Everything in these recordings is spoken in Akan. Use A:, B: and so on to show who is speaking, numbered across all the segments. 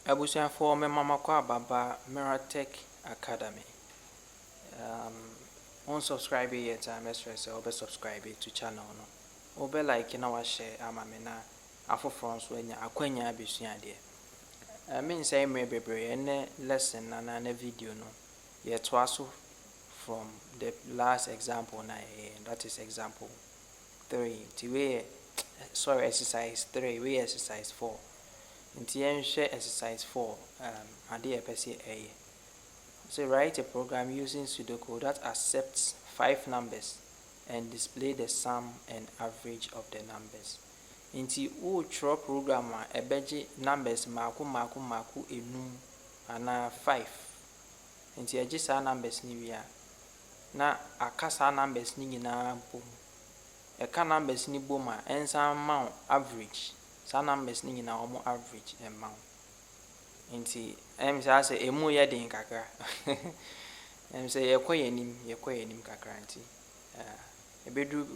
A: Abusia for me mama kwa baba Meratech Academy. On subscribe yet I'm stress or be subscribe to channel no. Obe like na wa share ama me na afoforo nso anya akwanya abesua de. Me say me bebre ene lesson na video no. Ye to aso from the last example na that is example 3. Exercise 3, we exercise 4. Nti share exercise 4 ade pese eye. So write a program using pseudocode that accepts 5 numbers and display the sum and average of the numbers. Nti wo throw program a ebeje numbers maku enum ana 5. Nti eje sa numbers ni wi a na akasa numbers ni nyina bom. Eka numbers ni bom a ensa ma average. Sa numbers ni nyina omo average amount. Nti say emu ye den kakra. Say yekoyenim kakra nti ebedu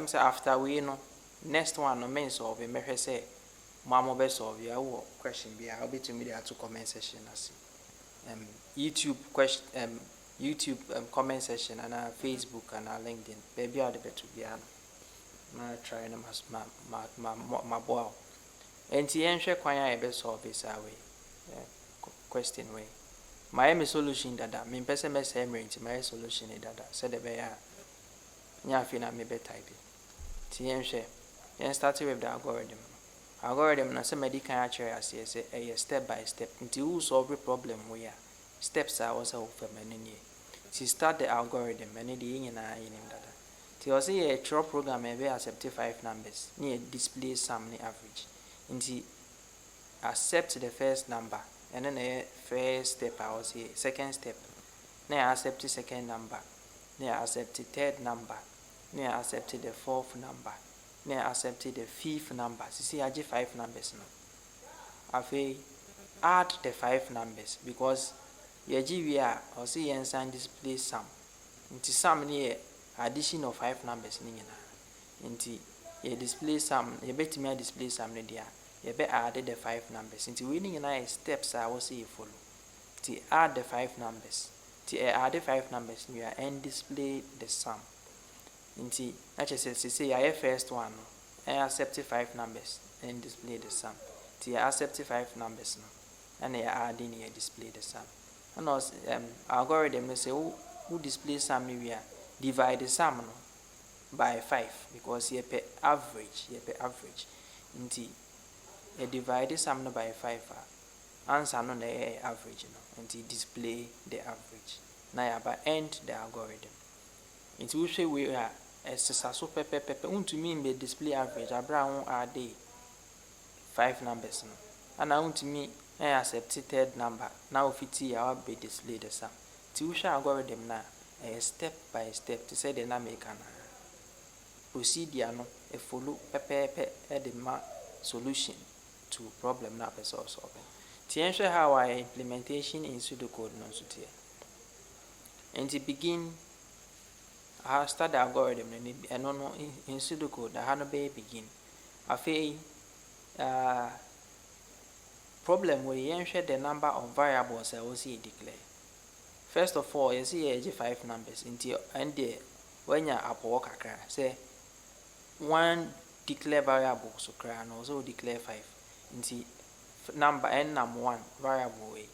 A: say after we no next one no men solve me hwe say mama be solve ya wo question bia obetumi dey to comment section as YouTube comment section and Facebook and LinkedIn baby all the better bia na try na ma boa enti enhwe kwan a ebe solve this away question way my solution dada me pese me say my solution dada said the be ya nya fi na me be type ti enhwe yen start with the algorithm na say medical actually as say step by step until you solve the problem where steps are also for many to start the algorithm and the nyina yinim dada ti o say a true program e be accept 5 numbers near display sum ni average until accept the first number and then the first step I will say second step now accept the second number now accept the third number now accept the fourth number now accept the fifth number see I 5 numbers now afi add the 5 numbers because ye we are or see and display sum into sum near addition of 5 numbers ni nyina into ye display sum ye betimi display sum ne dia you be add the 5 numbers into winning in steps I will see follow to add the 5 numbers to add the 5 numbers you are and display the sum into say I first one I accept 5 numbers and display the sum to accept 5 numbers no and adding here display the sum and also algorithm say who display sum we are divide the sum no by 5 because you pay average into you divide the sum by 5 answer no na average no and display the average now you by end the algorithm into we say we are exercise so pepe to me be display average abra won add 5 numbers no and I want to me accept third number now 50 I will be display the sum to we show algorithm na step by step to say the na make an procedure no e follow pepe the ma solution to problem na person solve. To how our implementation in pseudocode no so tie. And to begin I start the algorithm and no in pseudocode I no be begin. Afi problem where you share the number of variables I will see declare. First of all, you see 5 numbers into and there when you apo kakra say one declare variable so cry and also declare 5 into number n num 1 variable way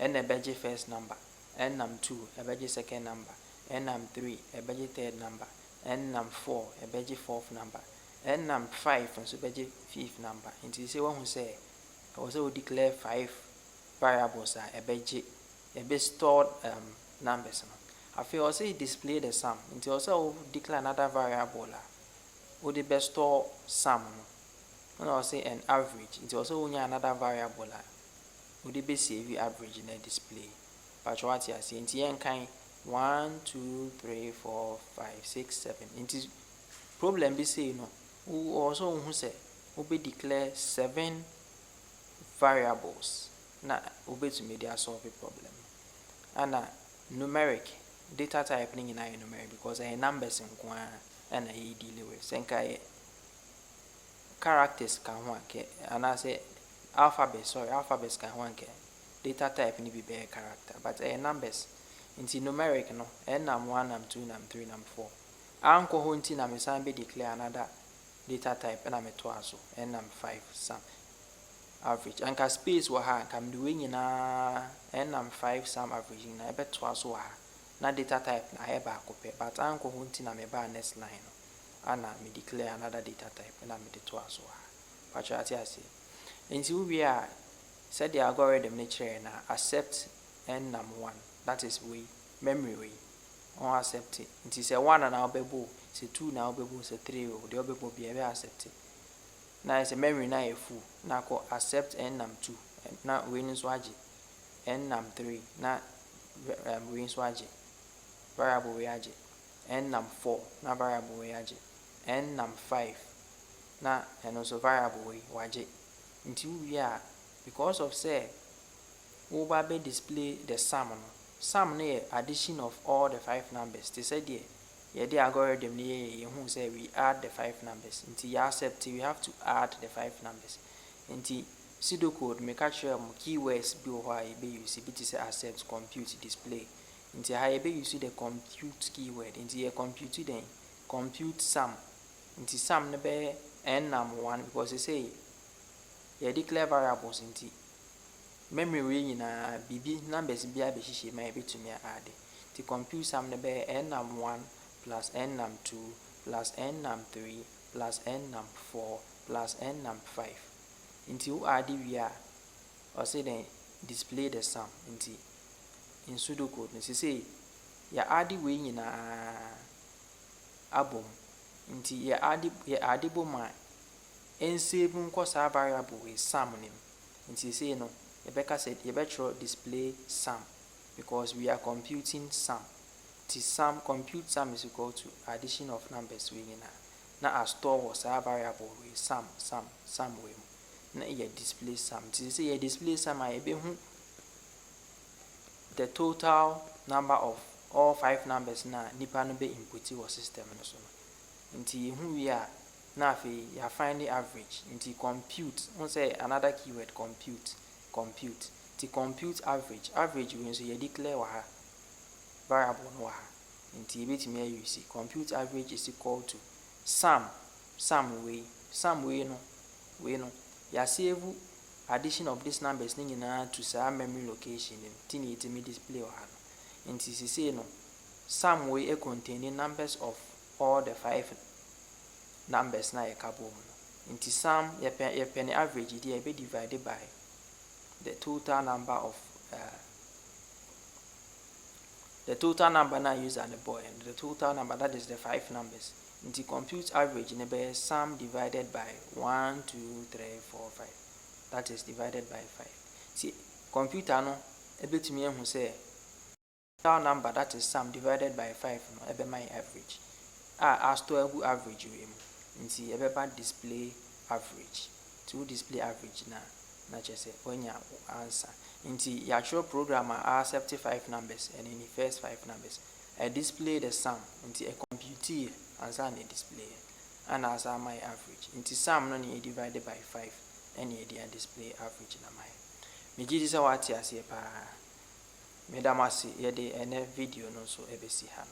A: n a budget first number n num 2 a budget second number n num 3 a budget third number n num 4 a budget fourth number n num 5 and so budget fifth number into say one who say also declare 5 variables are a budget a be stored numbers I feel also display the sum into also declare another variable would the best store sum no I say an average it also only another variable would the be save average in the display but what you see in kind 1 2 3 4 5 6 7 into problem be say no who also who say will be declare 7 variables na will to media solve the problem and numeric data type in numeric because I numbers in and I deal with senkai characters can work and I say alphabets can one ke data type ni be character, but numbers nti numeric no nam 1 nam 2 nam 3 nam 4 anko ho nti na me san be declare another data type na me to aso nam 5 sum average anka space wa ha kam de we nyina nam 5 sum average na ebe to aso wa na data type na e ba akopɛ, but anko ho nti na me ba next line no ana me declare another data type na me de to aso wa pacha ati ase nti we a said the algorithm nature na accept nam 1, that is we memory we on accept it nti say 1 na obebo, say 2 na obebo, say 3 o de obebo be accept it na say memory na e full na ko accept nam 2 na we ni so age nam 3 na we so age variable we age nam 4 na variable we age nam 5 na and also variable we waje nti we are because of say we will be display the sum no sum na addition of all the 5 numbers. They said the algorithm ni who say we add the 5 numbers nti you accept we have to add the 5 numbers nti pseudocode make sure keywords be why be use it say accept, compute, display nti how be use the compute keyword nti you compute then compute sum nti sum na be nam 1 because they say you declare variables nti memory we nyina bibi numbers bia be hihie ma ebetumi add the compute sum na be nam 1 plus nam 2 plus nam 3 plus nam 4 plus nam 5 nti you add we are or say then display the sum nti in pseudocode no say ya add we nyina abom nti ya add boma ensave nko sa variable we sum nim nti say no Rebecca said you better display sum because we are computing sum. The sum compute sum is equal to addition of numbers we na a store was a variable we sum we na you display sum. To say you display sum I be the total number of all 5 numbers na nipa no be input your system no so. Nti who we are na fe you find the average nti compute on say another keyword compute the compute average we so you declare wa variable no wa nti betimi use compute average is equal to sum we no ya save addition of these numbers ni nyina to sa memory location nti ni itimi display wa no nti say no sum we containing numbers of all the 5 numbers na yakabo nti sum ye penny average dey be divided by the total number of the total number now use on the board and the total number that is the 5 numbers nti compute average ne be sum divided by 1 2 3 4 5 that is divided by 5 see computer no ebetumi ehu say total number that is sum divided by 5 no ebe my average as to average we nti ebe ba display average to display average na just onya answer nti ya show programmer accept 5 numbers and in the first 5 numbers I display the sum nti a compute answer na display and as my average nti sum no ni divided by 5 and you display average na my me gidi say what ase pa me damasi ye de ene video no so ebesi ha no